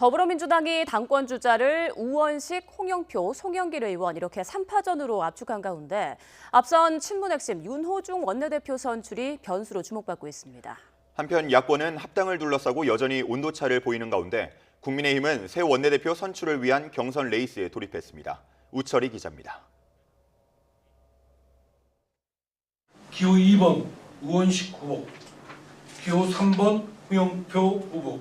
더불어민주당이 당권 주자를 우원식, 홍영표, 송영길 의원 이렇게 3파전으로 압축한 가운데 앞선 친문 핵심 윤호중 원내대표 선출이 변수로 주목받고 있습니다. 한편 야권은 합당을 둘러싸고 여전히 온도차를 보이는 가운데 국민의힘은 새 원내대표 선출을 위한 경선 레이스에 돌입했습니다. 우철이 기자입니다. 기호 2번 우원식 후보, 기호 3번 홍영표 후보,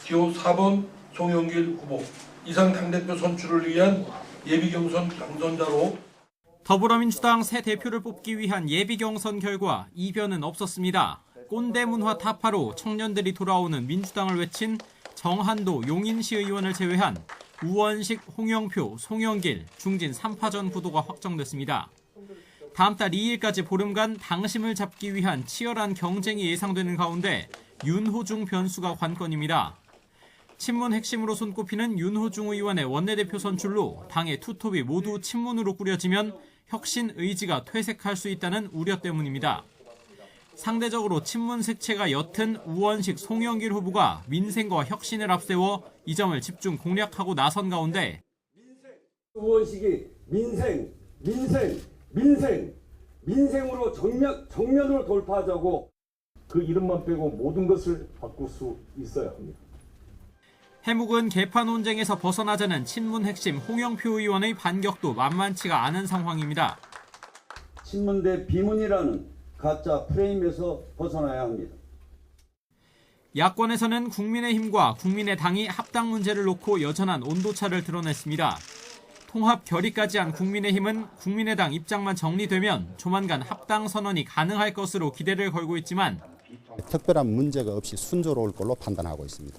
기호 4번 송영길 후보, 이상 당대표 선출을 위한 예비경선 당선자로 더불어민주당 새 대표를 뽑기 위한 예비경선 결과 이변은 없었습니다. 꼰대 문화 타파로 청년들이 돌아오는 민주당을 외친 정한도 용인시 의원을 제외한 우원식, 홍영표, 송영길, 중진 3파전 구도가 확정됐습니다. 다음 달 2일까지 보름간 당심을 잡기 위한 치열한 경쟁이 예상되는 가운데 윤호중 변수가 관건입니다. 친문 핵심으로 손꼽히는 윤호중 의원의 원내대표 선출로 당의 투톱이 모두 친문으로 꾸려지면 혁신 의지가 퇴색할 수 있다는 우려 때문입니다. 상대적으로 친문 색채가 옅은 우원식, 송영길 후보가 민생과 혁신을 앞세워 이 점을 집중 공략하고 나선 가운데 우원식이 민생으로 정면으로 돌파하자고 그 이름만 빼고 모든 것을 바꿀 수 있어야 합니다. 해묵은 개파 논쟁에서 벗어나자는 친문 핵심 홍영표 의원의 반격도 만만치가 않은 상황입니다. 친문 대 비문이라는 가짜 프레임에서 벗어나야 합니다. 야권에서는 국민의힘과 국민의당이 합당 문제를 놓고 여전한 온도차를 드러냈습니다. 통합 결의까지 한 국민의힘은 국민의당 입장만 정리되면 조만간 합당 선언이 가능할 것으로 기대를 걸고 있지만 특별한 문제가 없이 순조로울 걸로 판단하고 있습니다.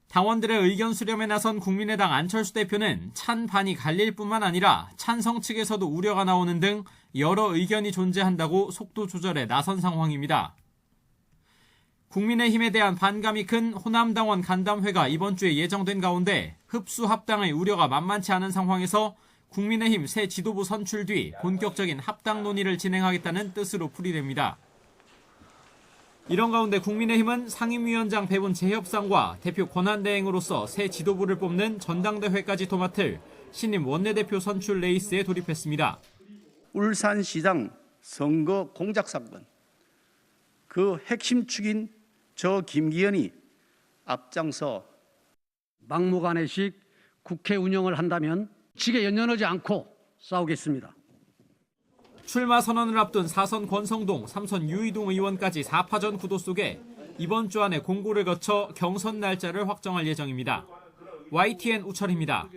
당원들의 의견 수렴에 나선 국민의당 안철수 대표는 찬반이 갈릴 뿐만 아니라 찬성 측에서도 우려가 나오는 등 여러 의견이 존재한다고 속도 조절에 나선 상황입니다. 국민의힘에 대한 반감이 큰 호남당원 간담회가 이번 주에 예정된 가운데 흡수 합당의 우려가 만만치 않은 상황에서 국민의힘 새 지도부 선출 뒤 본격적인 합당 논의를 진행하겠다는 뜻으로 풀이됩니다. 이런 가운데 국민의힘은 상임위원장 배분 재협상과 대표 권한대행으로서 새 지도부를 뽑는 전당대회까지 맡을 신임 원내대표 선출 레이스에 돌입했습니다. 울산시장 선거 공작 사건, 그 핵심 축인 저 김기현이 앞장서 막무가내식 국회 운영을 한다면 직에 연연하지 않고 싸우겠습니다. 출마 선언을 앞둔 4선 권성동, 3선 유이동 의원까지 4파전 구도 속에 이번 주 안에 공고를 거쳐 경선 날짜를 확정할 예정입니다. YTN 우철입니다.